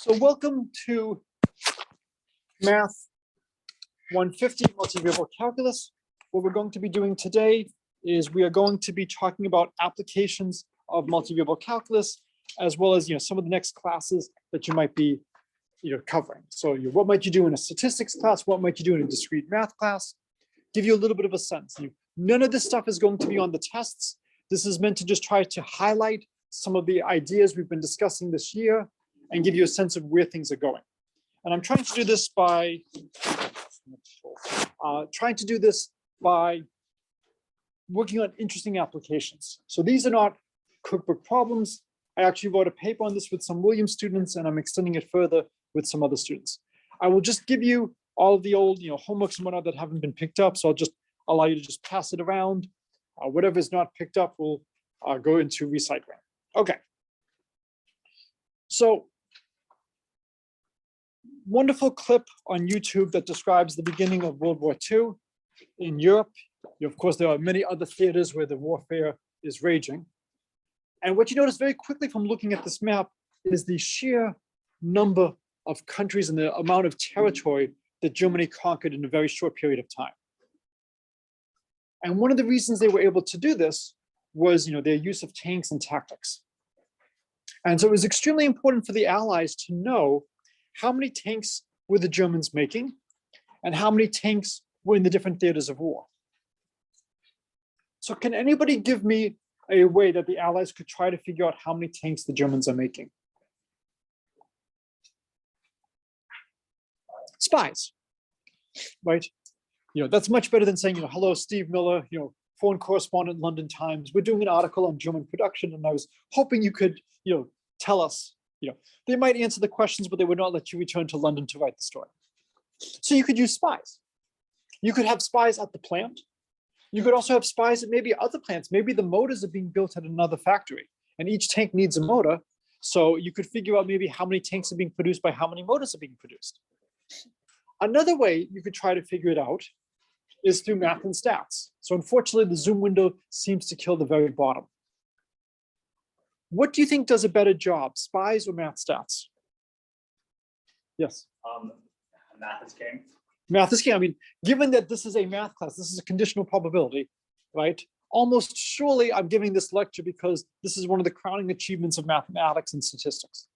So welcome to Math 150 multivariable calculus. What we're going to be doing today is we are going to be talking about applications of multivariable calculus, as well as some of the next classes that you might be covering. So what might you do in a statistics class? What might you do in a discrete math class? Give you a little bit of a sense. None of this stuff is going to be on the tests. This is meant to just try to highlight some of the ideas we've been discussing this year and give you a sense of where things are going. And I'm trying to do this by working on interesting applications. So these are not cookbook problems. I actually wrote a paper on this with some Williams students, and I'm extending it further with some other students. I will just give you all of the old homeworks and whatnot that haven't been picked up. So I'll just allow you to just pass it around. Whatever is not picked up will go into recycling. Okay. So wonderful clip on YouTube that describes the beginning of World War II in Europe. Of course, there are many other theaters where the warfare is raging. And what you notice very quickly from looking at this map is the sheer number of countries and the amount of territory that Germany conquered in a very short period of time. And one of the reasons they were able to do this was their use of tanks and tactics. And so it was extremely important for the Allies to know how many tanks were the Germans making and how many tanks were in the different theaters of war. So can anybody give me a way that the Allies could try to figure out how many tanks the Germans are making? Spies, right? That's much better than saying, hello, Steve Miller, foreign correspondent, London Times. We're doing an article on German production, and I was hoping you could, tell us. They might answer the questions, but they would not let you return to London to write the story. So you could use spies. You could have spies at the plant. You could also have spies at maybe other plants. Maybe the motors are being built at another factory, and each tank needs a motor. So you could figure out maybe how many tanks are being produced by how many motors are being produced. Another way you could try to figure it out is through math and stats. So unfortunately, the Zoom window seems to kill the very bottom. What do you think does a better job, spies or math stats? Yes? Math is king. Math is king. I mean, given that this is a math class, this is a conditional probability, right? Almost surely I'm giving this lecture because this is one of the crowning achievements of mathematics and statistics.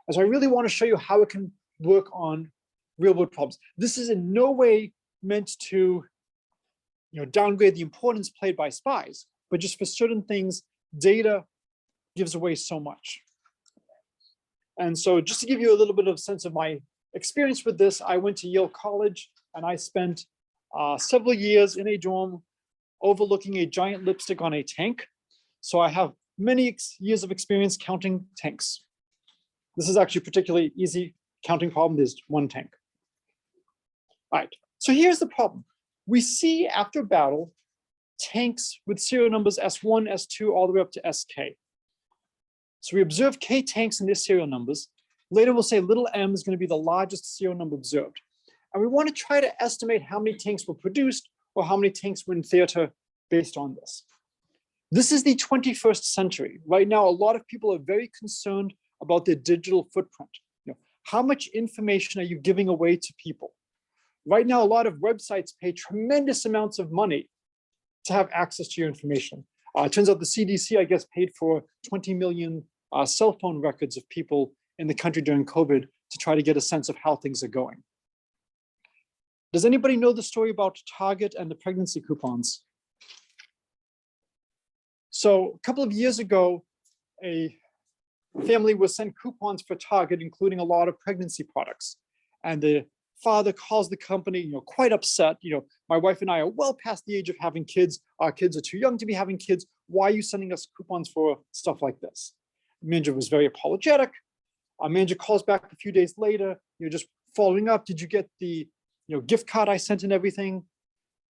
And so I really want to show you how it can work on real world problems. This is in no way meant to downgrade the importance played by spies, but just for certain things, data gives away so much. And so just to give you a little bit of sense of my experience with this, I went to Yale College and I spent several years in a dorm overlooking a giant lipstick on a tank. So I have many years of experience counting tanks. This is actually a particularly easy counting problem. There's one tank. All right, so here's the problem. We see after battle tanks with serial numbers S1, S2, all the way up to SK. So we observe K tanks in their serial numbers. Later we'll say little m is going to be the largest serial number observed. And we want to try to estimate how many tanks were produced or how many tanks were in theater based on this. This is the 21st century. Right now, a lot of people are very concerned about their digital footprint. How much information are you giving away to people? Right now, a lot of websites pay tremendous amounts of money to have access to your information. It turns out the CDC, I guess, paid for 20 million cell phone records of people in the country during COVID to try to get a sense of how things are going. Does anybody know the story about Target and the pregnancy coupons? So a couple of years ago, a family was sent coupons for Target, including a lot of pregnancy products. And the father calls the company, quite upset. My wife and I are well past the age of having kids. Our kids are too young to be having kids. Why are you sending us coupons for stuff like this? The manager was very apologetic. Our manager calls back a few days later, just following up. Did you get the gift card I sent and everything?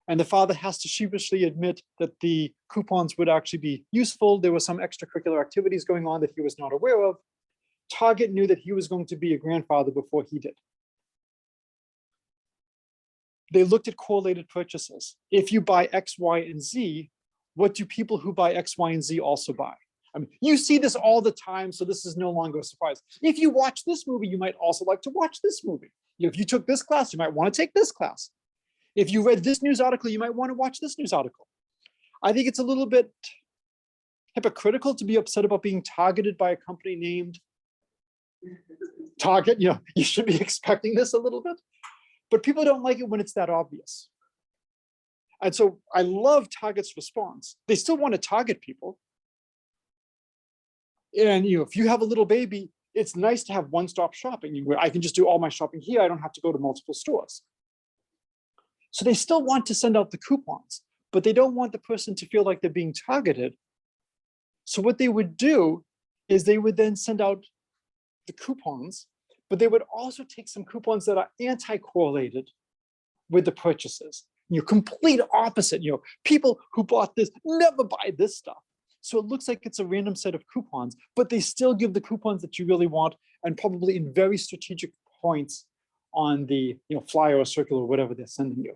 And the father has to sheepishly admit that the coupons would actually be useful. There were some extracurricular activities going on that he was not aware of. Target knew that he was going to be a grandfather before he did. They looked at correlated purchases. If you buy X, Y, and Z, what do people who buy X, Y, and Z also buy? I mean, you see this all the time, so this is no longer a surprise. If you watch this movie, you might also like to watch this movie. If you took this class, you might want to take this class. If you read this news article, you might want to watch this news article. I think it's a little bit hypocritical to be upset about being targeted by a company named Target. You should be expecting this a little bit, but people don't like it when it's that obvious. And so I love Target's response. They still want to target people. And if you have a little baby, it's nice to have one-stop shopping where I can just do all my shopping here. I don't have to go to multiple stores. So they still want to send out the coupons, but they don't want the person to feel like they're being targeted. So what they would do is they would then send out the coupons, but they would also take some coupons that are anti-correlated with the purchases. Complete opposite. People who bought this never buy this stuff. So it looks like it's a random set of coupons, but they still give the coupons that you really want, and probably in very strategic points on the flyer or circular or whatever they're sending you.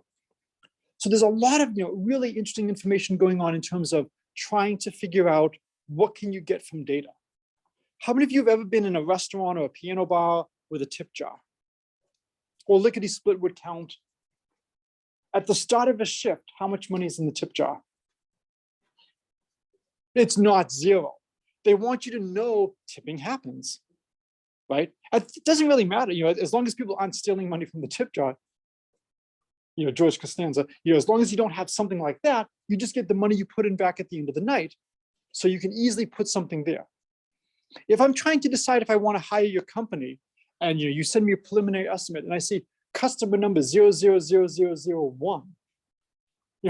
So there's a lot of really interesting information going on in terms of trying to figure out what can you get from data. How many of you have ever been in a restaurant or a piano bar with a tip jar? Or lickety split would count. At the start of a shift, how much money is in the tip jar? It's not zero. They want you to know tipping happens, right? It doesn't really matter, as long as people aren't stealing money from the tip jar. George Costanza, as long as you don't have something like that, you just get the money you put in back at the end of the night. So you can easily put something there. If I'm trying to decide if I want to hire your company, and you send me a preliminary estimate, and I see customer number 000001,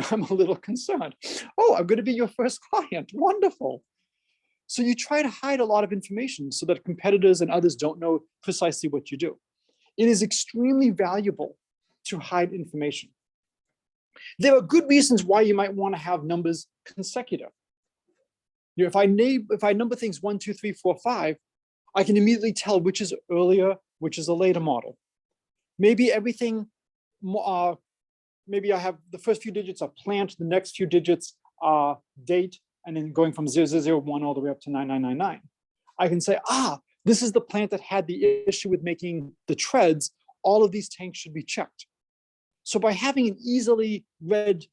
I'm a little concerned. Oh, I'm going to be your first client. Wonderful. So you try to hide a lot of information so that competitors and others don't know precisely what you do. It is extremely valuable to hide information. There are good reasons why you might want to have numbers consecutive. If I number things 1, 2, 3, 4, 5, I can immediately tell which is earlier, which is a later model. Maybe everything, maybe I have the first few digits are plant, the next few digits are date, and then going from 0001 all the way up to 9999. I can say, this is the plant that had the issue with making the treads. All of these tanks should be checked. So by having an easily read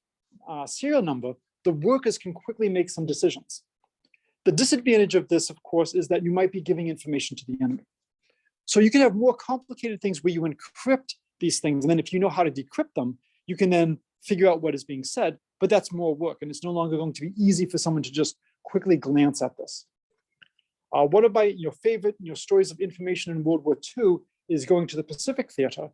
serial number, the workers can quickly make some decisions. The disadvantage of this, of course, is that you might be giving information to the enemy. So you can have more complicated things where you encrypt these things, and then if you know how to decrypt them, you can then figure out what is being said, but that's more work, and it's no longer going to be easy for someone to just quickly glance at this. One of my favorite stories of information in World War II is going to the Pacific Theater.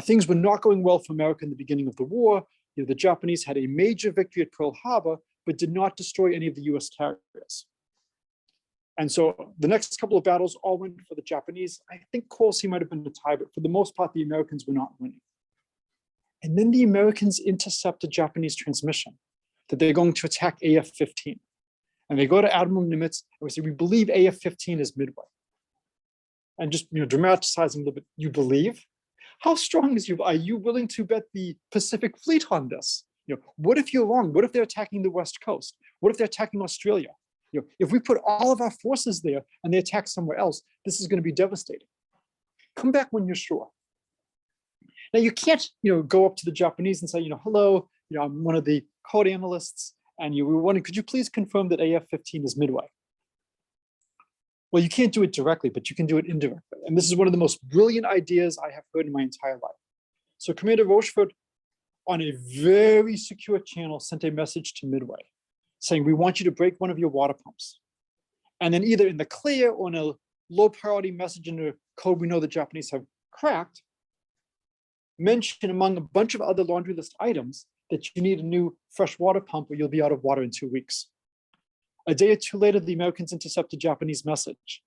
Things were not going well for America in the beginning of the war. The Japanese had a major victory at Pearl Harbor, but did not destroy any of the US carriers. And so the next couple of battles all went for the Japanese. I think Corsi might have been a tie, but for the most part, the Americans were not winning. And then the Americans intercept a Japanese transmission that they're going to attack AF-15. And they go to Admiral Nimitz and we say, we believe AF-15 is Midway. And just dramatizing a little bit, you believe? How strong is you? Are you willing to bet the Pacific Fleet on this? What if you're wrong? What if they're attacking the West Coast? What if they're attacking Australia? If we put all of our forces there and they attack somewhere else, this is going to be devastating. Come back when you're sure. Now you can't, go up to the Japanese and say, hello, I'm one of the code analysts, and we were wondering, could you please confirm that AF-15 is Midway? Well, you can't do it directly, but you can do it indirectly. And this is one of the most brilliant ideas I have heard in my entire life. So Commander Rochefort, on a very secure channel, sent a message to Midway saying, we want you to break one of your water pumps. And then either in the clear or in a low priority message in a code we know the Japanese have cracked, mention among a bunch of other laundry list items that you need a new fresh water pump or you'll be out of water in 2 weeks. A day or two later, the Americans intercept a Japanese message.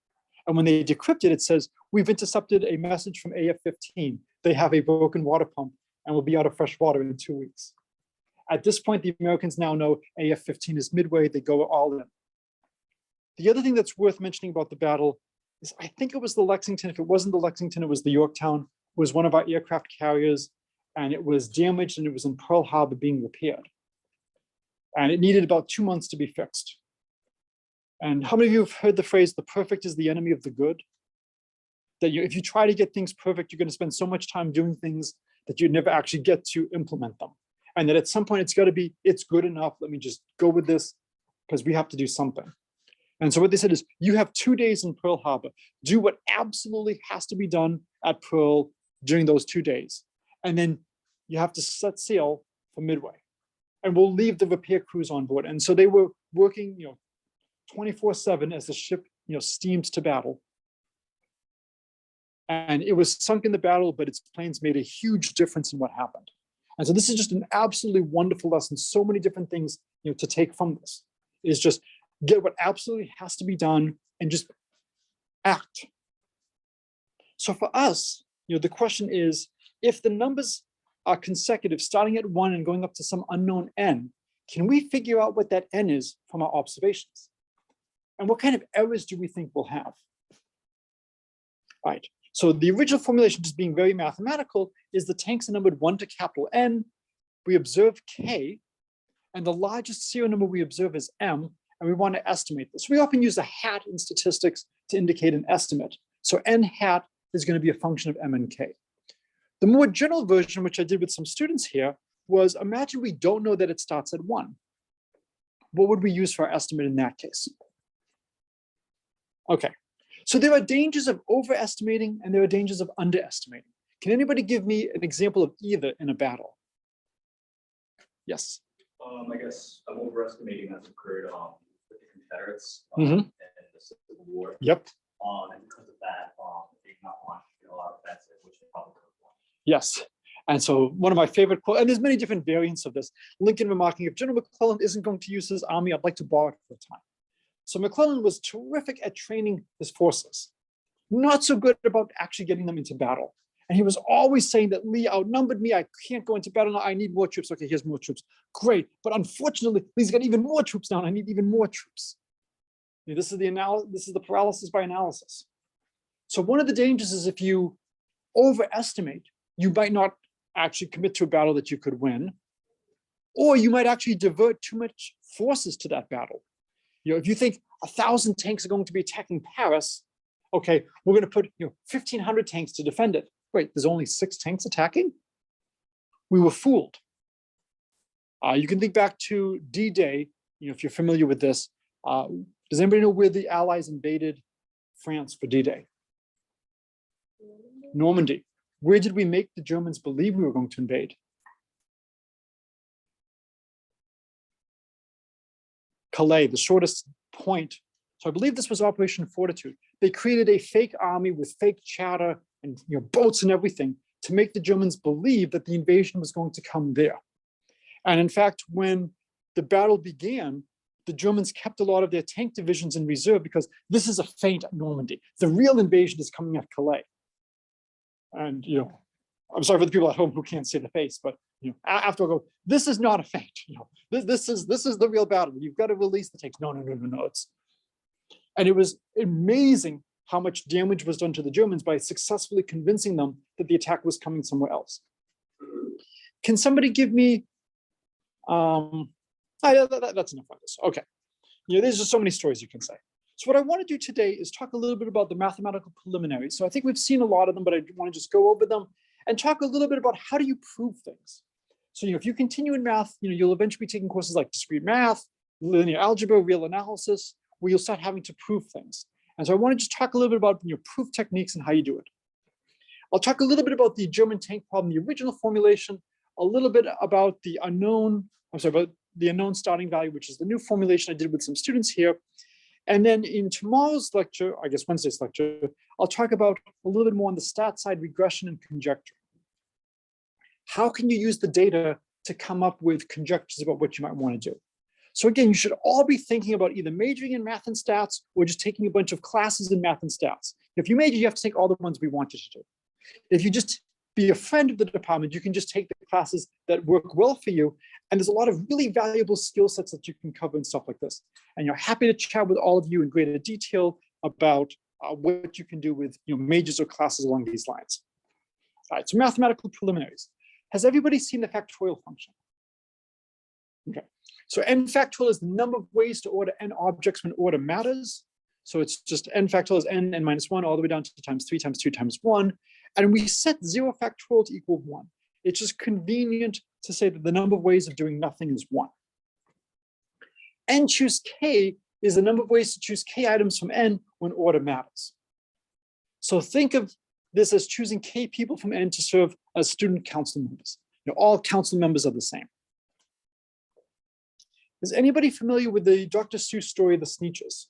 And when they decrypt it, it says, we've intercepted a message from AF-15. They have a broken water pump and will be out of fresh water in 2 weeks. At this point, the Americans now know AF-15 is Midway. They go all in. The other thing that's worth mentioning about the battle is I think it was the Lexington. If it wasn't the Lexington, it was the Yorktown, was one of our aircraft carriers, and it was damaged and it was in Pearl Harbor being repaired. And it needed about 2 months to be fixed. And how many of you have heard the phrase, the perfect is the enemy of the good? That if you try to get things perfect, you're going to spend so much time doing things that you never actually get to implement them. And that at some point it's got to be, it's good enough. Let me just go with this because we have to do something. And so what they said is, you have 2 days in Pearl Harbor. Do what absolutely has to be done at Pearl during those 2 days. And then you have to set sail for Midway. And we'll leave the repair crews on board. And so they were working, 24/7 as the ship, steamed to battle. And it was sunk in the battle, but its planes made a huge difference in what happened. And so this is just an absolutely wonderful lesson. So many different things, to take from this is just get what absolutely has to be done and just act. So for us, the question is, if the numbers are consecutive, starting at 1 and going up to some unknown n, can we figure out what that n is from our observations? And what kind of errors do we think we'll have? Right. So the original formulation, just being very mathematical, is the tanks are numbered 1 to capital N. We observe K, and the largest serial number we observe is M, and we want to estimate this. We often use a hat in statistics to indicate an estimate. So N hat is going to be a function of M and K. The more general version, which I did with some students here, was imagine we don't know that it starts at 1. What would we use for our estimate in that case? Okay. So there are dangers of overestimating and there are dangers of underestimating. Can anybody give me an example of either in a battle? Yes. I guess I'm overestimating that's occurred with the Confederates Mhm. in the Civil War. Yep. And because of that, they did not launch a lot of offensive, which they probably could have launched. Yes. And so one of my favorite quotes, and there's many different variants of this, Lincoln remarking, if General McClellan isn't going to use his army, I'd like to borrow it for a time. So McClellan was terrific at training his forces, not so good about actually getting them into battle. And he was always saying that Lee outnumbered me. I can't go into battle now. I need more troops. Okay, here's more troops. Great. But unfortunately, Lee's got even more troops now. I need even more troops. This is the paralysis by analysis. So one of the dangers is if you overestimate, you might not actually commit to a battle that you could win, or you might actually divert too much forces to that battle. If you think 1,000 tanks are going to be attacking Paris, okay, we're going to put 1,500 tanks to defend it. Wait, there's only 6 tanks attacking? We were fooled. You can think back to D-Day, if you're familiar with this. Does anybody know where the Allies invaded France for D-Day? Normandy. Where did we make the Germans believe we were going to invade? Calais, the shortest point. So I believe this was Operation Fortitude. They created a fake army with fake chatter and boats and everything to make the Germans believe that the invasion was going to come there. And in fact, when the battle began, the Germans kept a lot of their tank divisions in reserve because this is a feint at Normandy. The real invasion is coming at Calais. And I'm sorry for the people at home who can't see the face, but after I go, this is not a feint. This is the real battle. You've got to release the tanks. No. And it was amazing how much damage was done to the Germans by successfully convincing them that the attack was coming somewhere else. Can somebody give me? That's enough of this. Okay. There's just so many stories you can say. So what I want to do today is talk a little bit about the mathematical preliminaries. So I think we've seen a lot of them, but I want to just go over them and talk a little bit about how do you prove things. So if you continue in math, you'll eventually be taking courses like discrete math, linear algebra, real analysis, where you'll start having to prove things. And so I want to just talk a little bit about proof techniques and how you do it. I'll talk a little bit about the German tank problem, the original formulation, a little bit about the unknown starting value, which is the new formulation I did with some students here. And then in tomorrow's lecture, I guess Wednesday's lecture, I'll talk about a little bit more on the stat side, regression and conjecture. How can you use the data to come up with conjectures about what you might want to do? So again, you should all be thinking about either majoring in math and stats or just taking a bunch of classes in math and stats. If you major, you have to take all the ones we want you to do. If you just be a friend of the department, you can just take the classes that work well for you. And there's a lot of really valuable skill sets that you can cover and stuff like this. And you're happy to chat with all of you in greater detail about what you can do with majors or classes along these lines. All right, so mathematical preliminaries. Has everybody seen the factorial function? Okay, So n factorial is the number of ways to order n objects when order matters. So it's just n factorial is n minus 1 all the way down to times 3 times 2 times 1. And we set 0 factorial to equal 1. It's just convenient to say that the number of ways of doing nothing is 1. N choose k is the number of ways to choose k items from n when order matters. So think of this as choosing k people from n to serve as student council members. All council members are the same. Is anybody familiar with the Dr. Seuss story, The Sneetches?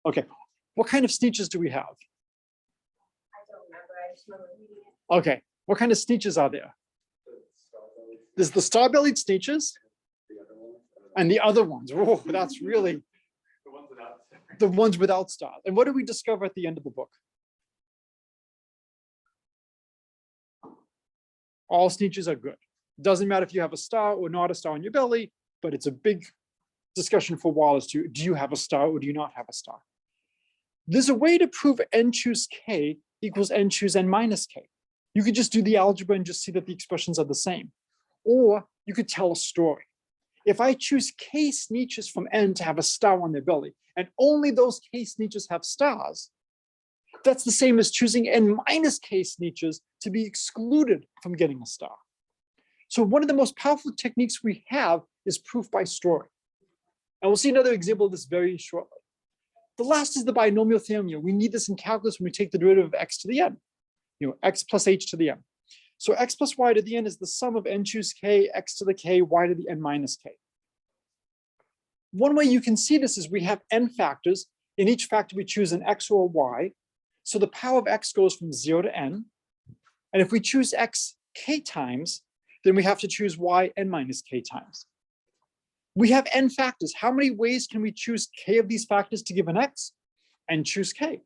Okay, what kind of Sneetches do we have? I don't remember, I just remember reading it. Okay, what kind of Sneetches are there? There's the star-bellied Sneetches and the other ones. Oh, that's really the ones without stars. And what do we discover at the end of the book? All Sneetches are good. Doesn't matter if you have a star or not a star on your belly, but it's a big discussion for a while as to, do you have a star or do you not have a star? There's a way to prove n choose k equals n choose n minus k. You could just do the algebra and just see that the expressions are the same. Or you could tell a story. If I choose k Sneetches from n to have a star on their belly, and only those k Sneetches have stars, that's the same as choosing n minus k Sneetches to be excluded from getting a star. So one of the most powerful techniques we have is proof by story. And we'll see another example of this very shortly. The last is the binomial theorem. We need this in calculus when we take the derivative of x to the n, x plus h to the n. So x plus y to the n is the sum of n choose k, x to the k, y to the n minus k. One way you can see this is we have n factors. In each factor, we choose an x or a y. So the power of x goes from 0 to n. And if we choose x k times, then we have to choose y n minus k times. We have n factors. How many ways can we choose k of these factors to give an x? And choose k.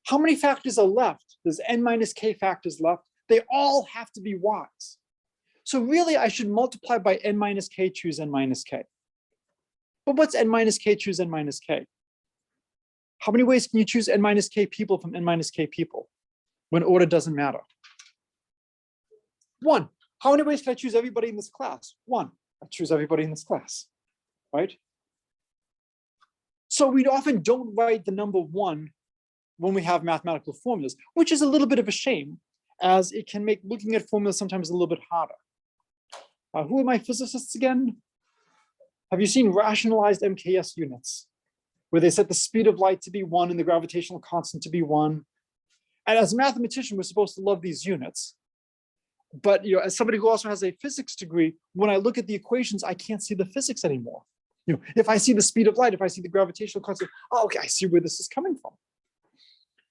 How many factors are left? There's n minus k factors left. They all have to be y's. So really, I should multiply by n minus k, choose n minus k. But what's n minus k, choose n minus k? How many ways can you choose n minus k people from n minus k people when order doesn't matter? 1. How many ways can I choose everybody in this class? 1. I choose everybody in this class, right? So we often don't write the number 1 when we have mathematical formulas, which is a little bit of a shame, as it can make looking at formulas sometimes a little bit harder. Who are my physicists again? Have you seen rationalized MKS units, where they set the speed of light to be 1 and the gravitational constant to be 1? And as a mathematician, we're supposed to love these units. But as somebody who also has a physics degree, when I look at the equations, I can't see the physics anymore. If I see the speed of light, if I see the gravitational constant, oh, okay, I see where this is coming from.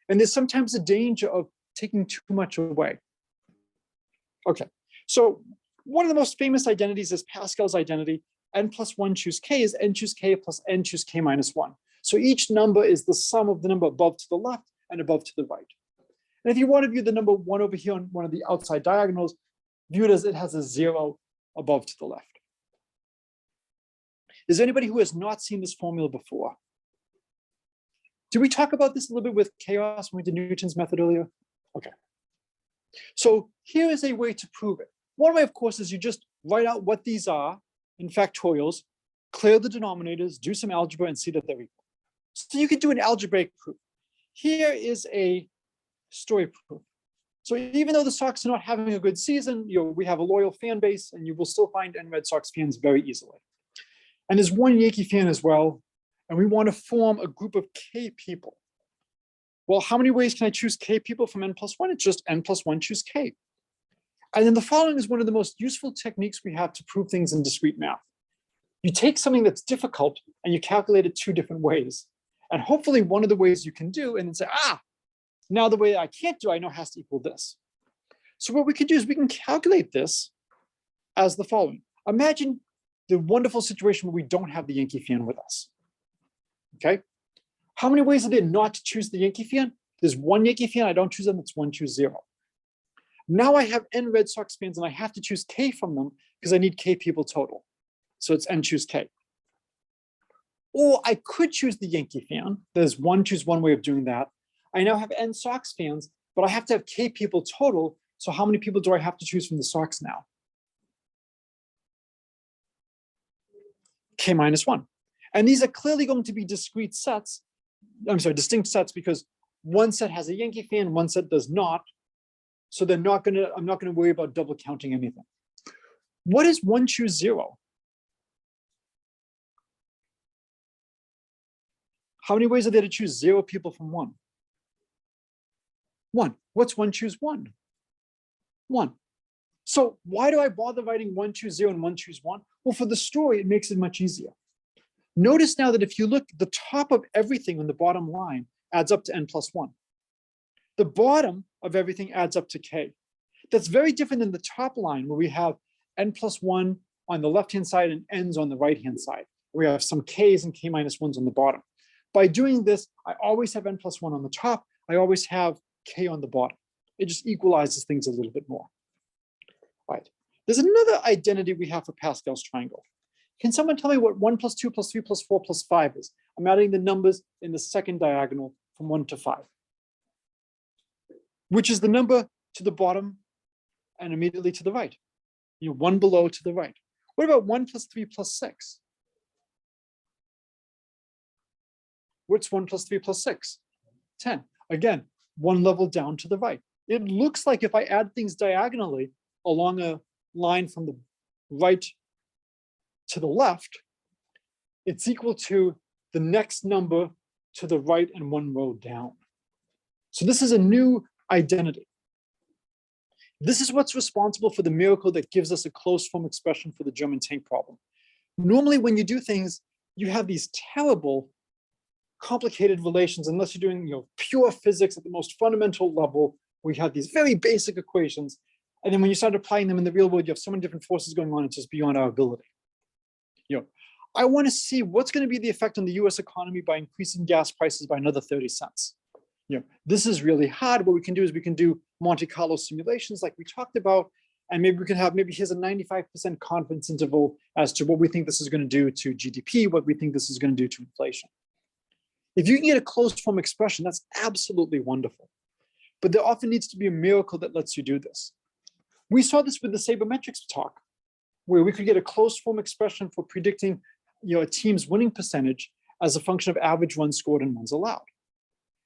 And there's sometimes a danger of taking too much away. Okay, so one of the most famous identities is Pascal's identity. N plus 1 choose k is n choose k plus n choose k minus 1. So each number is the sum of the number above to the left and above to the right. And if you want to view the number 1 over here on one of the outside diagonals, view it as it has a 0 above to the left. Is there anybody who has not seen this formula before? Did we talk about this a little bit with chaos when we did Newton's method earlier? Okay. So here is a way to prove it. One way, of course, is you just write out what these are in factorials, clear the denominators, do some algebra, and see that they're equal. So you could do an algebraic proof. Here is a story proof. So even though the Sox are not having a good season, we have a loyal fan base, and you will still find Red Sox fans very easily. And there's one Yankee fan as well, and we want to form a group of k people. Well, how many ways can I choose k people from n plus 1? It's just n plus 1 choose k. And then the following is one of the most useful techniques we have to prove things in discrete math. You take something that's difficult and you calculate it 2 different ways. And hopefully one of the ways you can do and then say, now the way I can't do, I know has to equal this. So what we can do is we can calculate this as the following. Imagine the wonderful situation where we don't have the Yankee fan with us. Okay? How many ways are there not to choose the Yankee fan? There's 1 Yankee fan, I don't choose them, it's 1 choose 0. Now I have n Red Sox fans and I have to choose k from them because I need k people total. So it's n choose k. Or I could choose the Yankee fan. There's 1 choose 1 way of doing that. I now have n Sox fans, but I have to have k people total. So how many people do I have to choose from the Sox now? k minus 1. And these are clearly going to be discrete sets. I'm sorry, distinct sets, because one set has a Yankee fan, one set does not. So I'm not gonna worry about double counting anything. What is 1 choose 0? How many ways are there to choose 0 people from 1? 1. What's 1 choose 1? 1. So why do I bother writing 1 choose 0 and 1 choose 1? Well, for the story, it makes it much easier. Notice now that if you look, the top of everything on the bottom line adds up to n plus 1. The bottom of everything adds up to k. That's very different than the top line where we have n plus 1 on the left-hand side and n's on the right-hand side. We have some k's and k minus 1s on the bottom. By doing this, I always have n plus 1 on the top. I always have k on the bottom. It just equalizes things a little bit more. All right. There's another identity we have for Pascal's triangle. Can someone tell me what 1 plus 2 plus 3 plus 4 plus 5 is? I'm adding the numbers in the second diagonal from 1 to 5, which is the number to the bottom and immediately to the right. One below to the right. What about 1 plus 3 plus 6? What's 1 plus 3 plus 6? 10. Again, one level down to the right. It looks like if I add things diagonally along a line from the right to the left, it's equal to the next number to the right and one row down. So this is a new identity. This is what's responsible for the miracle that gives us a closed form expression for the German tank problem. Normally, when you do things, you have these terrible, complicated relations, unless you're doing pure physics at the most fundamental level, we have these very basic equations. And then when you start applying them in the real world, you have so many different forces going on, it's just beyond our ability. I want to see what's going to be the effect on the US economy by increasing gas prices by another 30 cents. This is really hard. What we can do is we can do Monte Carlo simulations like we talked about, and maybe we can have, maybe here's a 95% confidence interval as to what we think this is going to do to GDP, what we think this is going to do to inflation. If you can get a closed form expression, that's absolutely wonderful. But there often needs to be a miracle that lets you do this. We saw this with the sabermetrics talk, where we could get a closed form expression for predicting a team's winning percentage as a function of average runs scored and runs allowed.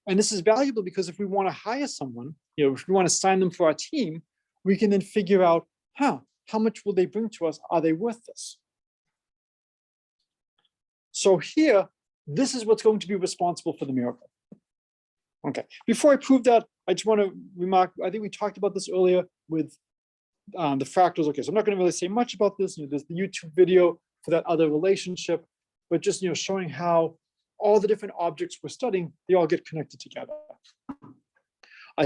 And this is valuable because if we want to hire someone, if we want to sign them for our team, we can then figure out, how much will they bring to us? Are they worth this? So here, this is what's going to be responsible for the miracle. Okay, before I prove that, I just want to remark, I think we talked about this earlier with the fractals. Okay, so I'm not going to really say much about this. There's the YouTube video for that other relationship, but just showing how all the different objects we're studying, they all get connected together.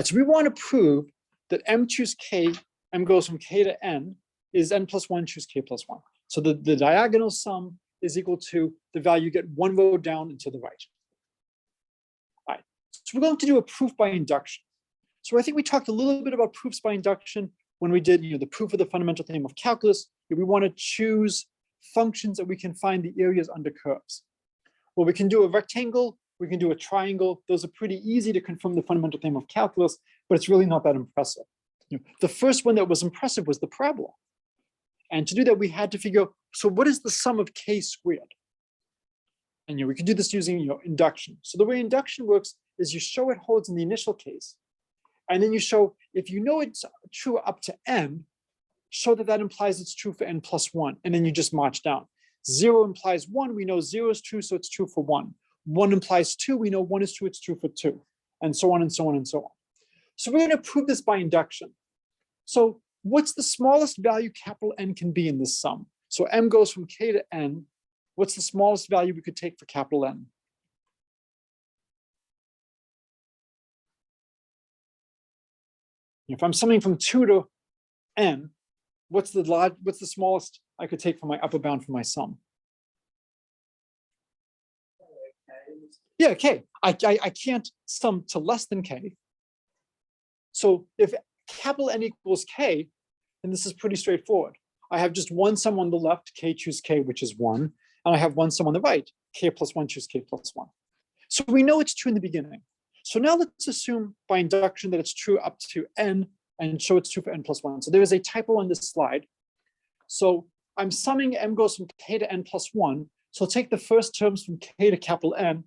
So we want to prove that m choose k, m goes from k to n, is n plus 1 choose k plus 1. So the diagonal sum is equal to the value you get one row down and to the right. All right, so we're going to do a proof by induction. So I think we talked a little bit about proofs by induction when we did the proof of the fundamental theorem of calculus. If we want to choose functions that we can find the areas under curves. Well, we can do a rectangle, we can do a triangle. Those are pretty easy to confirm the fundamental theorem of calculus, but it's really not that impressive. The first one that was impressive was the parabola. And to do that, we had to figure out, so what is the sum of k squared? And we can do this using induction. So the way induction works is you show it holds in the initial case, and then you show if you know it's true up to n, show that that implies it's true for n plus 1, and then you just march down. 0 implies 1, we know 0 is true, so it's true for 1. 1 implies 2, we know 1 is true, it's true for 2, and so on and so on and so on. So we're going to prove this by induction. So what's the smallest value capital N can be in this sum? So m goes from k to n. What's the smallest value we could take for capital N? If I'm summing from 2 to n, what's the smallest I could take for my upper bound for my sum? Yeah, k. I can't sum to less than k. So if capital N equals k, then this is pretty straightforward. I have just one sum on the left, k choose k, which is 1. And I have one sum on the right, k plus 1 choose k plus 1. So we know it's true in the beginning. So now let's assume by induction that it's true up to n and show it's true for n plus 1. So there is a typo on this slide. So I'm summing m goes from k to n plus 1, So take the first terms from k to capital N,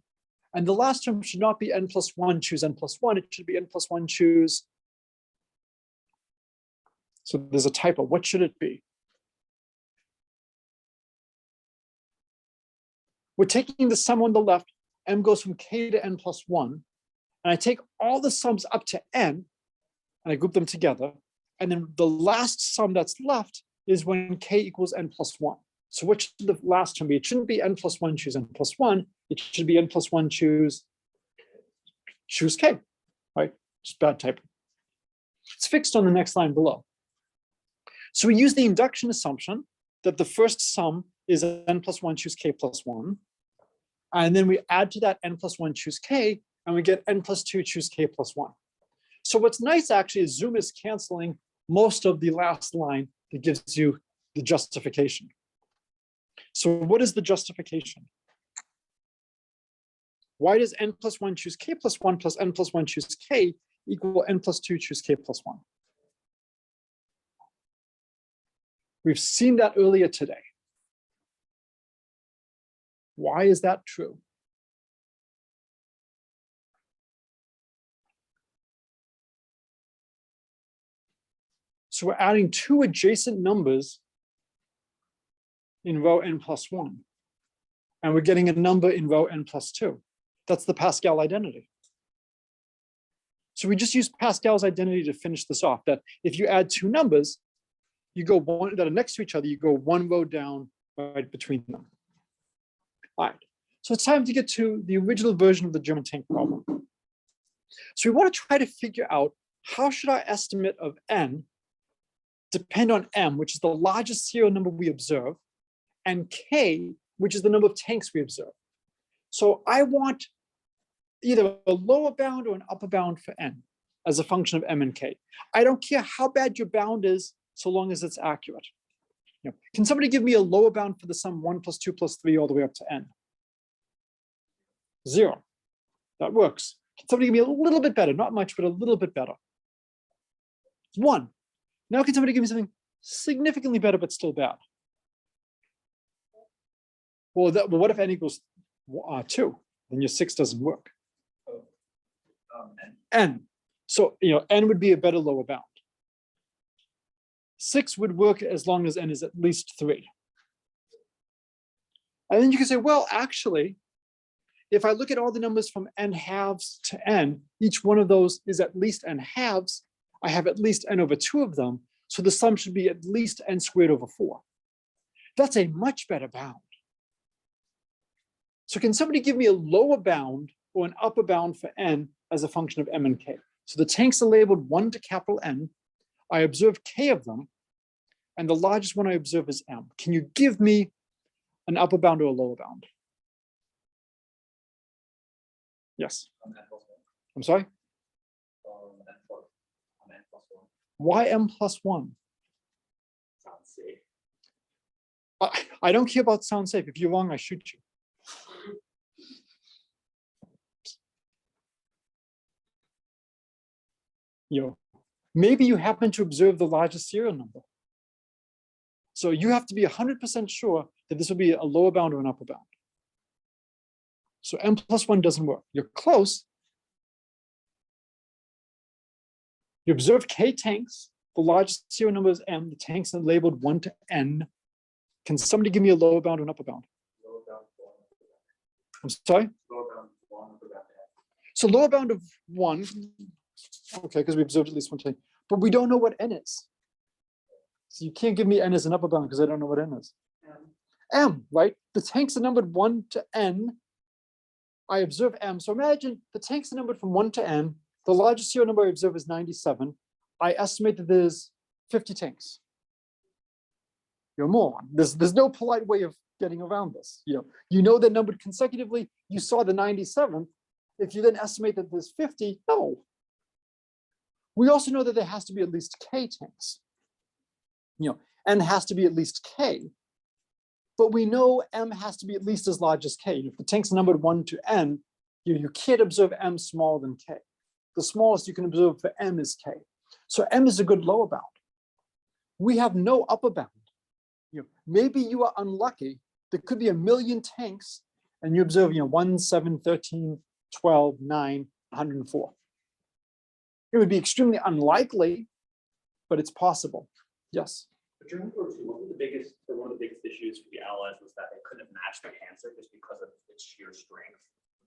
and the last term should not be n plus 1 choose n plus 1. It should be n plus 1 choose. So there's a typo. What should it be? We're taking the sum on the left. M goes from k to n plus 1. And I take all the sums up to n, and I group them together. And then the last sum that's left is when k equals n plus 1. So what should the last term be? It shouldn't be n plus 1 choose n plus 1. It should be n plus 1 choose k, right? Just bad typing. It's fixed on the next line below. So we use the induction assumption that the first sum is n plus 1 choose k plus 1. And then we add to that n plus 1 choose k, and we get n plus 2 choose k plus 1. So what's nice actually is Zoom is canceling most of the last line that gives you the justification. So what is the justification? Why does n plus 1 choose k plus 1 plus n plus 1 choose k equal n plus 2 choose k plus 1? We've seen that earlier today. Why is that true? So we're adding two adjacent numbers in row n plus 1. And we're getting a number in row n plus 2. That's the Pascal identity. So we just use Pascal's identity to finish this off, that if you add two numbers, you go one that are next to each other, you go one row down right between them. All right, so it's time to get to the original version of the German tank problem. So we want to try to figure out how should our estimate of n depend on m, which is the largest serial number we observe, and k, which is the number of tanks we observe. So I want either a lower bound or an upper bound for n as a function of m and k. I don't care how bad your bound is, so long as it's accurate. You know, can somebody give me a lower bound for the sum 1 plus 2 plus 3 all the way up to n? 0. That works. Can somebody give me a little bit better? Not much, but a little bit better. 1. Now can somebody give me something significantly better, but still bad? Well, what if n equals 2? Then your 6 doesn't work. N. So, n would be a better lower bound. 6 would work as long as n is at least 3. And then you can say, well, actually, if I look at all the numbers from n halves to n, each one of those is at least n halves. I have at least n over 2 of them. So the sum should be at least n squared over 4. That's a much better bound. So can somebody give me a lower bound or an upper bound for n as a function of m and k? So the tanks are labeled 1 to capital N. I observe k of them, and the largest one I observe is m. Can you give me an upper bound or a lower bound? Yes. I'm sorry? Why m plus 1? Sounds safe. I don't care about sound safe. If you're wrong, I shoot you. Maybe you happen to observe the largest serial number. So you have to be 100% sure that this will be a lower bound or an upper bound. So m plus 1 doesn't work. You're close. You observe k tanks. The largest serial number is m. The tanks are labeled 1 to n. Can somebody give me a lower bound or an upper bound? I'm sorry? So lower bound of 1. Okay, because we observed at least one tank. But we don't know what n is. So you can't give me n as an upper bound because I don't know what n is. M, right? The tanks are numbered 1 to n. I observe m. So imagine the tanks are numbered from 1 to n. The largest serial number I observe is 97. I estimate that there's 50 tanks. You're a moron. There's no polite way of getting around this. You know they're numbered consecutively. You saw the 97th. If you then estimate that there's 50, no. We also know that there has to be at least k tanks. N has to be at least k. But we know m has to be at least as large as k. If the tanks are numbered 1 to n, you can't observe m smaller than k. The smallest you can observe for m is k. So m is a good lower bound. We have no upper bound. Maybe you are unlucky there could be 1 million tanks, and you observe, 1, 7, 13, 12, 9, 104. It would be extremely unlikely, but it's possible. Yes. But during World War II, one of the biggest issues for the Allies was that they couldn't match the cancer just because of its sheer strength.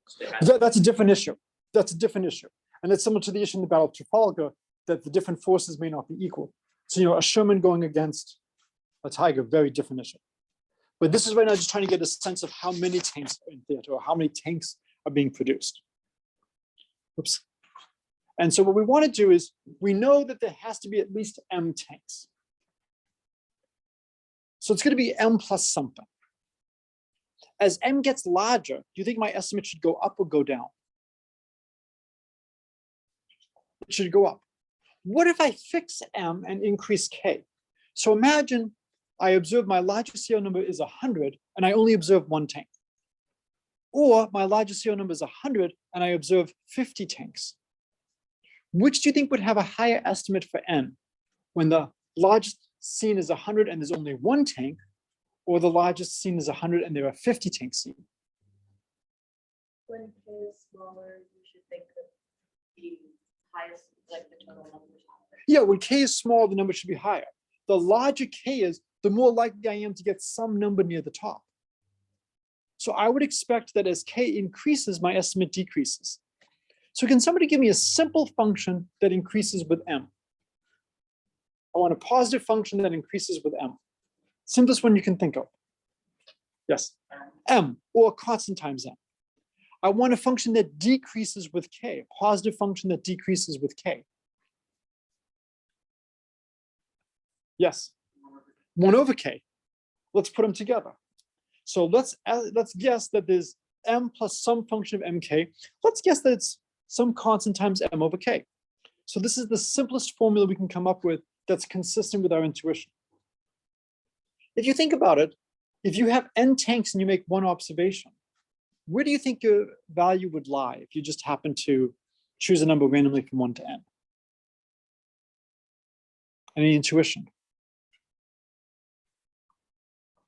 So they had That's a different issue. That's a different issue. And it's similar to the issue in the Battle of Trafalgar, that the different forces may not be equal. So, a Sherman going against a Tiger, very different issue. But this is right now just trying to get a sense of how many tanks are in theater, or how many tanks are being produced. Oops. And so what we want to do is, we know that there has to be at least M tanks. So it's going to be M plus something. As M gets larger, do you think my estimate should go up or go down? It should go up. What if I fix M and increase K? So imagine I observe my largest serial number is 100 and I only observe 1 tank. Or my largest serial number is 100 and I observe 50 tanks. Which do you think would have a higher estimate for N? When the largest scene is 100 and there's only 1 tank, or the largest scene is 100 and there are 50 tanks seen? When K is smaller, you should think of the highest, like the total numbers. Yeah, when K is small, the number should be higher. The larger K is, the more likely I am to get some number near the top. So I would expect that as K increases, my estimate decreases. So can somebody give me a simple function that increases with M? I want a positive function that increases with M. Simplest one you can think of. Yes, M, or constant times M. I want a function that decreases with K, a positive function that decreases with K. Yes, 1 over K. Let's put them together. So let's guess that there's M plus some function of MK. Let's guess that it's some constant times M over K. So this is the simplest formula we can come up with that's consistent with our intuition. If you think about it, if you have N tanks and you make 1 observation, where do you think your value would lie if you just happen to choose a number randomly from 1 to N? Any intuition?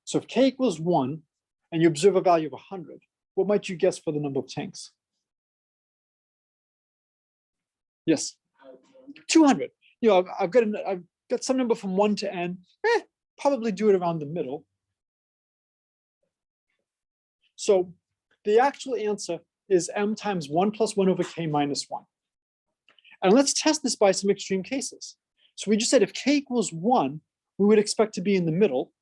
So if K equals 1 and you observe a value of 100, what might you guess for the number of tanks? Yes, 200. I've got some number from 1 to N. Probably do it around the middle. So the actual answer is M times 1 plus 1 over K minus 1. And let's test this by some extreme cases. So we just said if K equals 1, we would expect to be in the middle.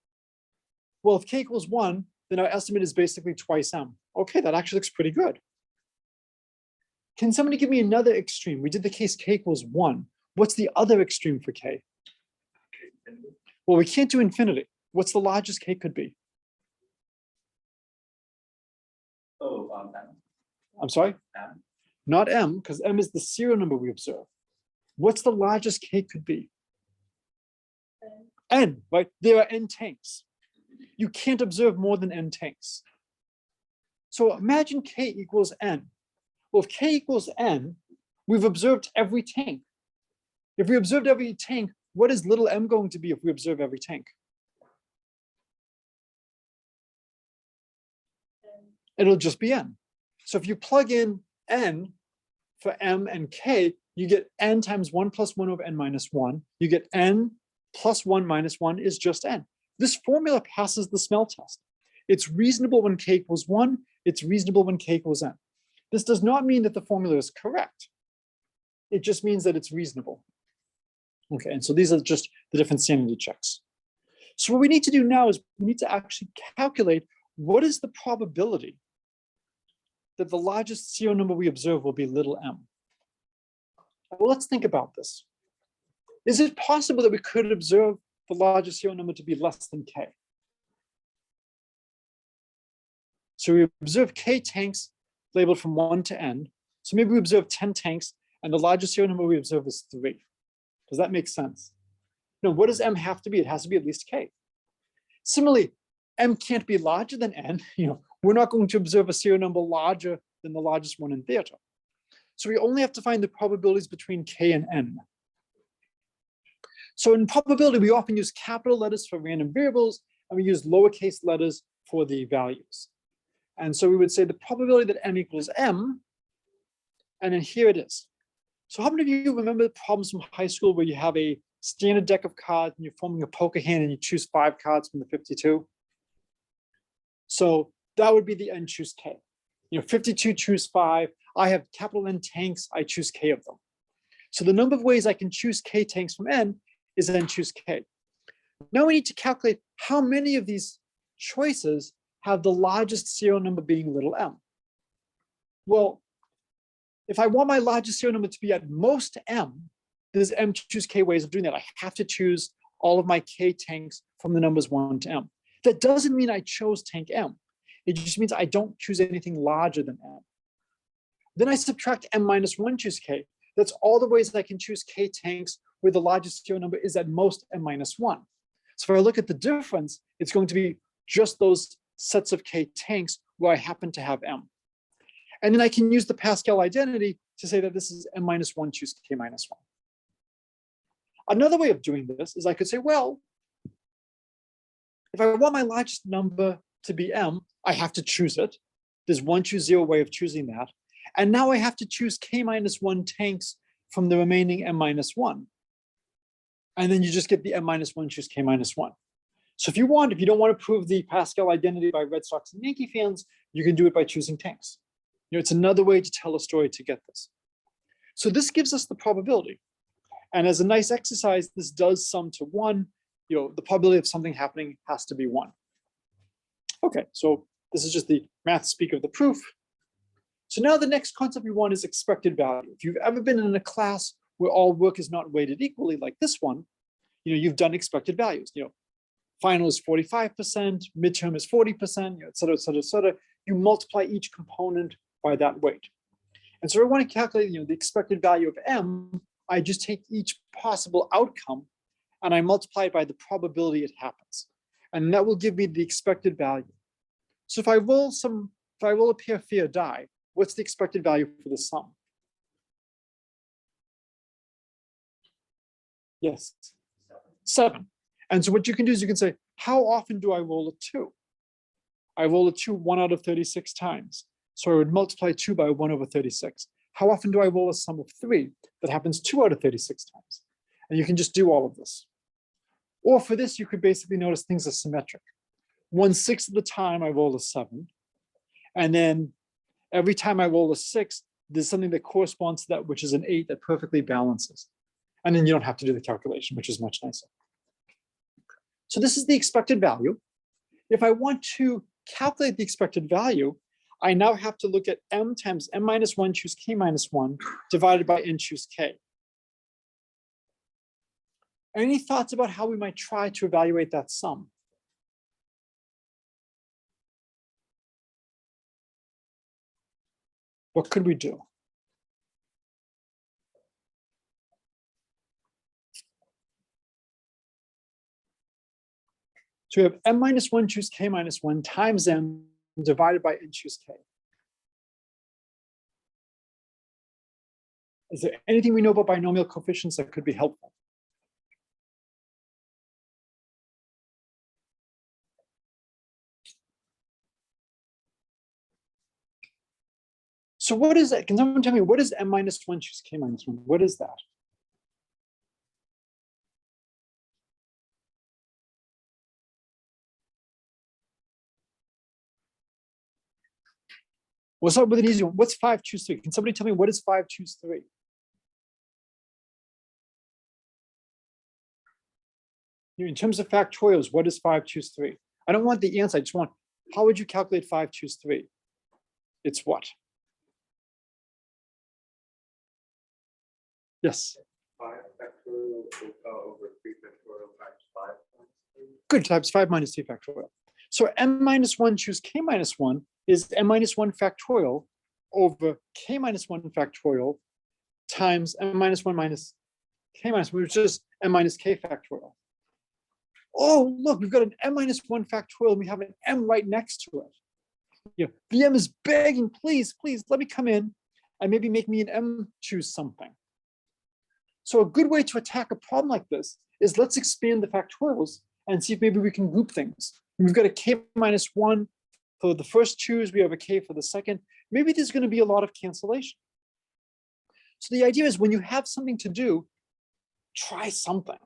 Well, if K equals 1, then our estimate is basically twice M. Okay, that actually looks pretty good. Can somebody give me another extreme? We did the case K equals 1. What's the other extreme for K? Well, we can't do infinity. What's the largest K could be? M. I'm sorry? M. Not M, because M is the serial number we observe. What's the largest K could be? N, right? There are N tanks. You can't observe more than N tanks. So imagine K equals N. Well, if K equals N, we've observed every tank. If we observed every tank, what is little m going to be if we observe every tank? It'll just be N. So if you plug in N for M and K, you get N times 1 plus 1 over N minus 1. You get N plus 1 minus 1 is just N. This formula passes the smell test. It's reasonable when K equals 1. It's reasonable when K equals N. This does not mean that the formula is correct. It just means that it's reasonable. Okay, and so these are just the different sanity checks. So what we need to do now is we need to actually calculate what is the probability that the largest serial number we observe will be little m. Well, let's think about this. Is it possible that we could observe the largest serial number to be less than K? So we observe K tanks labeled from 1 to N. So maybe we observe 10 tanks and the largest serial number we observe is 3. Does that make sense? No, what does M have to be? It has to be at least K. Similarly, M can't be larger than N. We're not going to observe a serial number larger than the largest one in theater. So we only have to find the probabilities between K and N. So in probability, we often use capital letters for random variables, and we use lowercase letters for the values. And so we would say the probability that m equals m, and then here it is. So how many of you remember the problems from high school where you have a standard deck of cards and you're forming a poker hand and you choose 5 cards from the 52? So that would be the n choose k. 52 choose 5. I have capital N tanks, I choose k of them. So the number of ways I can choose k tanks from n is n choose k. Now we need to calculate how many of these choices have the largest serial number being little m. Well, if I want my largest serial number to be at most m, there's m choose k ways of doing that. I have to choose all of my k tanks from the numbers 1 to m. That doesn't mean I chose tank m. It just means I don't choose anything larger than m. Then I subtract m minus 1 choose k. That's all the ways that I can choose k tanks where the largest serial number is at most m minus 1. So if I look at the difference, it's going to be just those sets of k tanks where I happen to have m. And then I can use the Pascal identity to say that this is m minus 1 choose k minus 1. Another way of doing this is I could say, well, if I want my largest number to be m, I have to choose it. There's 1 choose 0 way of choosing that. And now I have to choose k minus 1 tanks from the remaining m minus 1. And then you just get the m minus 1 choose k minus 1. So if you don't want to prove the Pascal identity by Red Sox and Yankee fans, you can do it by choosing tanks. It's another way to tell a story to get this. So this gives us the probability. And as a nice exercise, this does sum to 1. The probability of something happening has to be 1. Okay, so this is just the math speak of the proof. So now the next concept we want is expected value. If you've ever been in a class where all work is not weighted equally like this one, you've done expected values. Final is 45%, midterm is 40%, et cetera, et cetera, et cetera. You multiply each component by that weight. And so I want to calculate, the expected value of m. I just take each possible outcome and I multiply it by the probability it happens. And that will give me the expected value. So if I roll a pair, fair die, what's the expected value for the sum? Yes, 7. And so what you can do is you can say, how often do I roll a 2? I roll a 2 1 out of 36 times. So I would multiply 2 by 1 over 36. How often do I roll a sum of 3? That happens 2 out of 36 times. And you can just do all of this. Or for this, you could basically notice things are symmetric. 1/6 of the time I roll a 7. And then every time I roll a 6, there's something that corresponds to that, which is an 8 that perfectly balances. And then you don't have to do the calculation, which is much nicer. So this is the expected value. If I want to calculate the expected value, I now have to look at m times m minus 1 choose k minus 1 divided by n choose k. Any thoughts about how we might try to evaluate that sum? What could we do? So we have m minus 1 choose k minus 1 times m divided by n choose k. Is there anything we know about binomial coefficients that could be helpful? So what is that? Can someone tell me what is m minus 1 choose k minus 1? What is that? We'll start with an easy one. What's 5 choose 3? Can somebody tell me what is 5 choose 3? In terms of factorials, what is 5 choose 3? I don't want the answer. I just want, how would you calculate 5 choose 3? It's what? Yes. 5 factorial over 3 factorial times 5. Good, times 5 minus 3 factorial. So m minus 1 choose k minus 1 is m minus 1 factorial over k minus 1 factorial times m minus 1 minus k minus 1, which is m minus k factorial. Oh, look, we've got an m minus 1 factorial and we have an m right next to it. The m is begging, please, please, let me come in and maybe make me an m choose something. So a good way to attack a problem like this is let's expand the factorials and see if maybe we can group things. We've got a k minus 1 for the first choose. We have a k for the second. Maybe there's going to be a lot of cancellation. So the idea is when you have something to do, try something.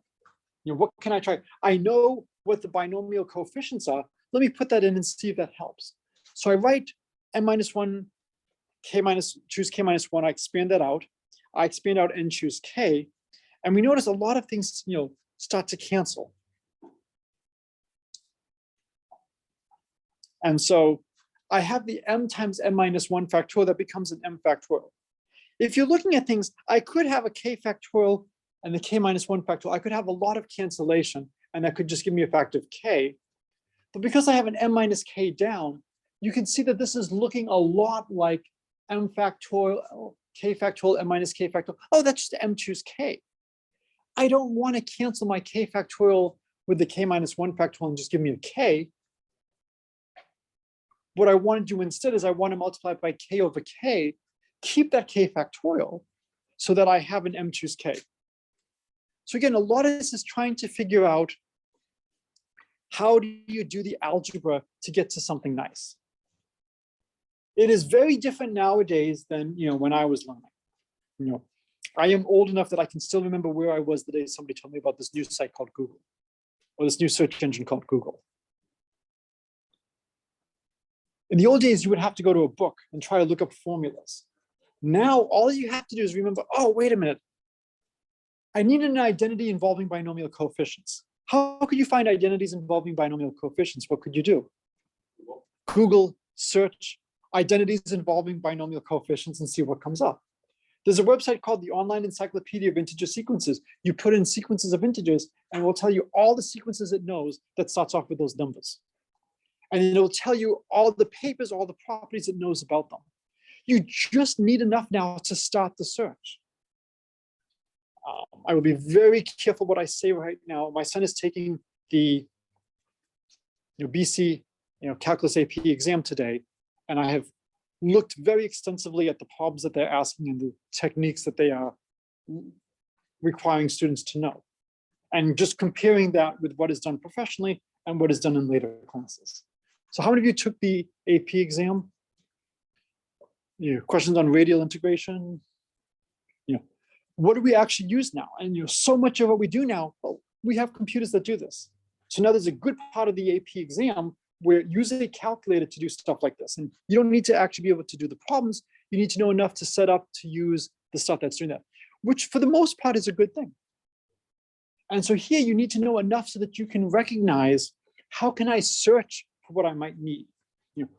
What can I try? I know what the binomial coefficients are. Let me put that in and see if that helps. So I write n minus 1, choose k minus 1. I expand that out. I expand out n choose k. And we notice a lot of things, start to cancel. And so I have the m times n minus 1 factorial that becomes an m factorial. If you're looking at things, I could have a k factorial and the k minus 1 factorial. I could have a lot of cancellation, and that could just give me a factor of k. But because I have an m minus k down, you can see that this is looking a lot like m factorial, k factorial, m minus k factorial. Oh, that's just m choose k. I don't want to cancel my k factorial with the k minus 1 factorial and just give me a k. What I want to do instead is I want to multiply by k over k, keep that k factorial so that I have an m choose k. So again, a lot of this is trying to figure out how do you do the algebra to get to something nice. It is very different nowadays than when I was learning. I am old enough that I can still remember where I was the day somebody told me about this new site called Google, or this new search engine called Google. In the old days, you would have to go to a book and try to look up formulas. Now, all you have to do is remember, oh, wait a minute. I need an identity involving binomial coefficients. How could you find identities involving binomial coefficients? What could you do? Google, search identities involving binomial coefficients and see what comes up. There's a website called the Online Encyclopedia of Integer Sequences. You put in sequences of integers and it will tell you all the sequences it knows that starts off with those numbers. And it will tell you all the papers, all the properties it knows about them. You just need enough now to start the search. I will be very careful what I say right now. My son is taking the BC Calculus AP exam today, and I have looked very extensively at the problems that they're asking and the techniques that they are requiring students to know. And just comparing that with what is done professionally and what is done in later classes. So how many of you took the AP exam? Questions on radial integration? What do we actually use now? And so much of what we do now, well, we have computers that do this. So now there's a good part of the AP exam where use a calculator to do stuff like this. And you don't need to actually be able to do the problems. You need to know enough to set up to use the stuff that's doing that, which for the most part is a good thing. And so here you need to know enough so that you can recognize, how can I search for what I might need?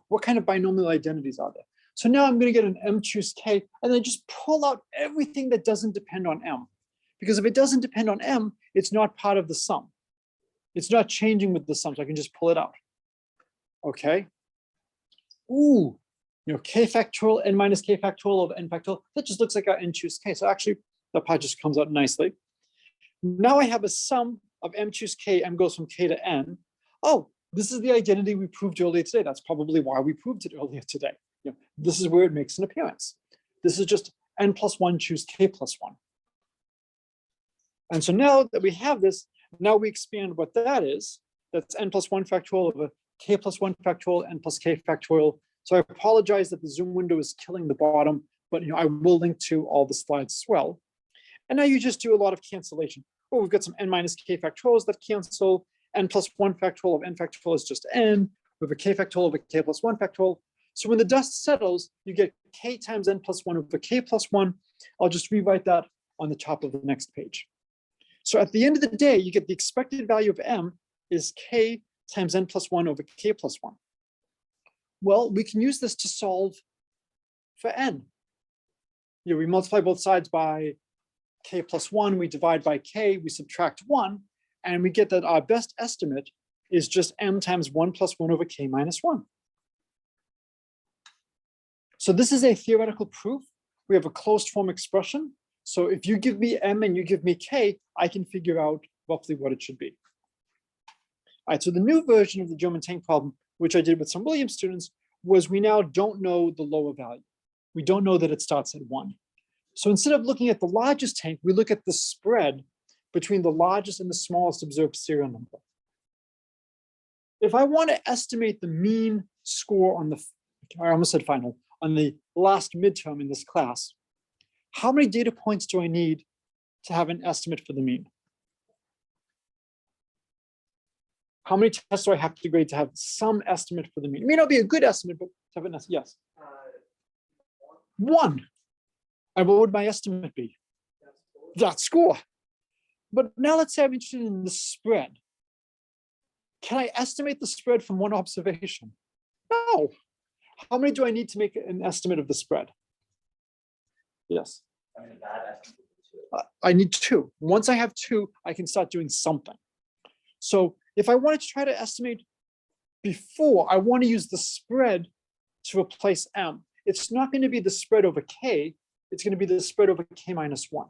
What kind of binomial identities are there? So now I'm going to get an m choose k, and then just pull out everything that doesn't depend on m. Because if it doesn't depend on m, it's not part of the sum. It's not changing with the sum, so I can just pull it out. Okay. Ooh, k factorial, n minus k factorial of n factorial. That just looks like our n choose k. So actually, that part just comes out nicely. Now I have a sum of m choose k, m goes from k to n. Oh, this is the identity we proved earlier today. That's probably why we proved it earlier today. This is where it makes an appearance. This is just n plus 1 choose k plus 1. And so now that we have this, now we expand what that is. That's n plus 1 factorial of a k plus 1 factorial, n plus k factorial. So I apologize that the Zoom window is killing the bottom, but I will link to all the slides as well. And now you just do a lot of cancellation. Oh, we've got some n minus k factorials that cancel. N plus 1 factorial of n factorial is just n. We have a k factorial of a k plus 1 factorial. So when the dust settles, you get k times n plus 1 over k plus 1. I'll just rewrite that on the top of the next page. So at the end of the day, you get the expected value of m is k times n plus 1 over k plus 1. Well, we can use this to solve for n. We multiply both sides by k plus 1, we divide by k, we subtract 1, and we get that our best estimate is just m times 1 plus 1 over k minus 1. So this is a theoretical proof. We have a closed form expression. So if you give me m and you give me k, I can figure out roughly what it should be. All right, so the new version of the German tank problem, which I did with some Williams students, was we now don't know the lower value. We don't know that it starts at 1. So instead of looking at the largest tank, we look at the spread between the largest and the smallest observed serial number. if I want to estimate the mean score on the, I almost said final, on the last midterm in this class, how many data points do I need to have an estimate for the mean? How many tests do I have to grade to have some estimate for the mean? It may not be a good estimate, but to have an estimate, yes. One. And what would my estimate be? That score. But now let's say I'm interested in the spread. Can I estimate the spread from one observation? No. How many do I need to make an estimate of the spread? Yes. I mean, a bad estimate too. I need two. Once I have two, I can start doing something. So if I wanted to try to estimate before, I want to use the spread to replace m. It's not going to be the spread over k. It's going to be the spread over k minus 1.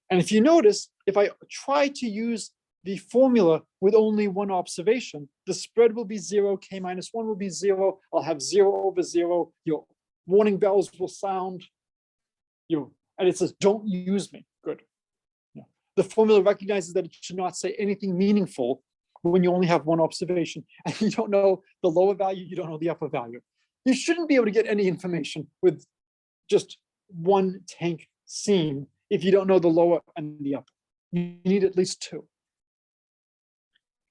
And if you notice, if I try to use the formula with only one observation, the spread will be 0, k minus 1 will be 0. I'll have 0 over 0. Your warning bells will sound. And it says, don't use me. Good. The formula recognizes that it should not say anything meaningful when you only have one observation and you don't know the lower value, you don't know the upper value. You shouldn't be able to get any information with just one tank scene if you don't know the lower and the upper. You need at least two.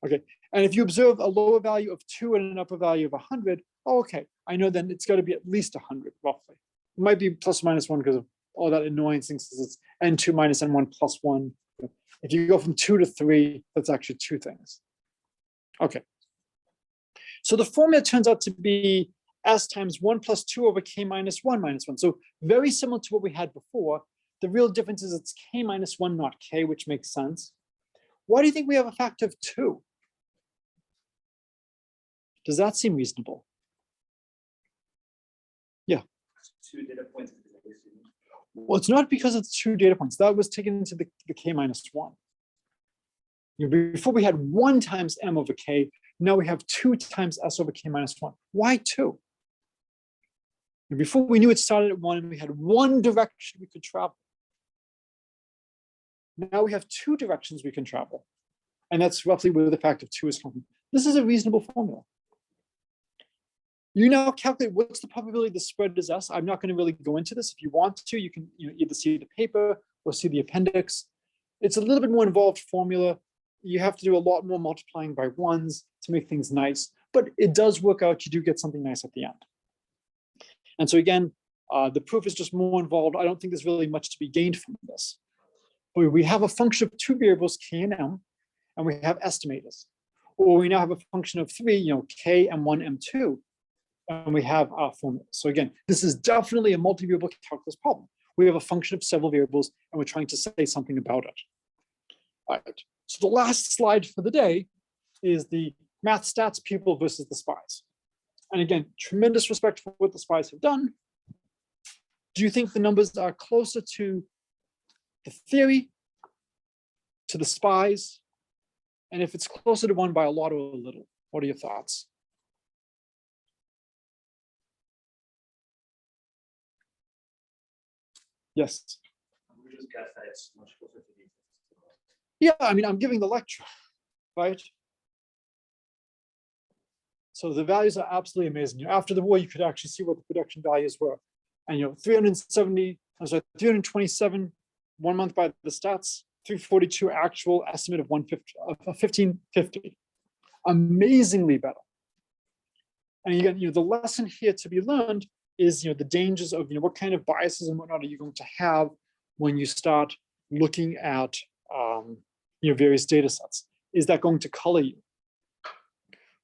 Okay, and if you observe a lower value of 2 and an upper value of 100, oh, okay, I know then it's got to be at least 100 roughly. It might be plus or minus 1 because of all that annoying things. It's n2 minus n1 plus 1. If you go from 2 to 3, that's actually two things. Okay. So the formula turns out to be s times 1 plus 2 over k minus 1 minus 1. So very similar to what we had before. The real difference is it's k minus 1, not k, which makes sense. Why do you think we have a factor of 2? Does that seem reasonable? Yeah. 2 data points. Well, it's not because it's 2 data points. That was taken into the k minus 1. Before we had 1 times m over k, now we have 2 times s over k minus 1. Why 2? And before we knew it started at 1, we had one direction we could travel. Now we have 2 directions we can travel. And that's roughly where the factor of 2 is coming. This is a reasonable formula. You now calculate what's the probability the spread is s. I'm not going to really go into this. If you want to, you can either see the paper or see the appendix. It's a little bit more involved formula. You have to do a lot more multiplying by ones to make things nice, but it does work out. You do get something nice at the end. And so again, the proof is just more involved. I don't think there's really much to be gained from this. But we have a function of 2 variables, k and m, and we have estimators. Or we now have a function of 3, k, m1, m2. And we have our formula. So again, this is definitely a multivariable calculus problem. We have a function of several variables, and we're trying to say something about it. All right. So the last slide for the day is the math stats people versus the spies. And again, tremendous respect for what the spies have done. Do you think the numbers are closer to the theory, to the spies? And if it's closer to 1 by a lot or a little, what are your thoughts? Yes. We just guess that it's much closer to the. Yeah, I mean, I'm giving the lecture, right? So the values are absolutely amazing. After the war, you could actually see what the production values were. And 327, 1 month by the stats, 342 actual, estimate of 1550. Amazingly better. And again, the lesson here to be learned is the dangers of what kind of biases and whatnot are you going to have when you start looking at various data sets. Is that going to color you?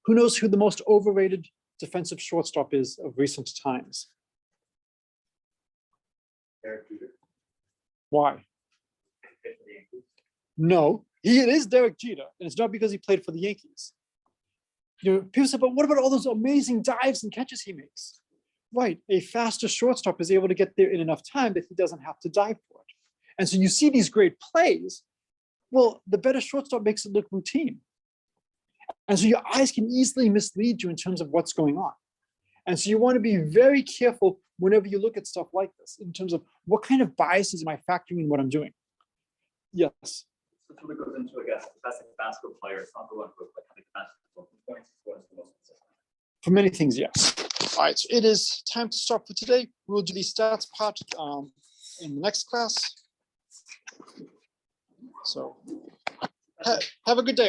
Who knows who the most overrated defensive shortstop is of recent times? Derek Jeter. Why? No, it is Derek Jeter, and it's not because he played for the Yankees. People say, but what about all those amazing dives and catches he makes? Right, a faster shortstop is able to get there in enough time that he doesn't have to dive for it. And so you see these great plays. Well, the better shortstop makes it look routine. And so your eyes can easily mislead you in terms of what's going on. And so you want to be very careful whenever you look at stuff like this in terms of what kind of biases am I factoring in what I'm doing? Yes. So this really goes into, I guess, the best basketball player. It's not the one who like having the best points. It's one of the most consistent. For many things, yes. All right, so it is time to stop for today. We'll do the stats part in the next class. So have a good day.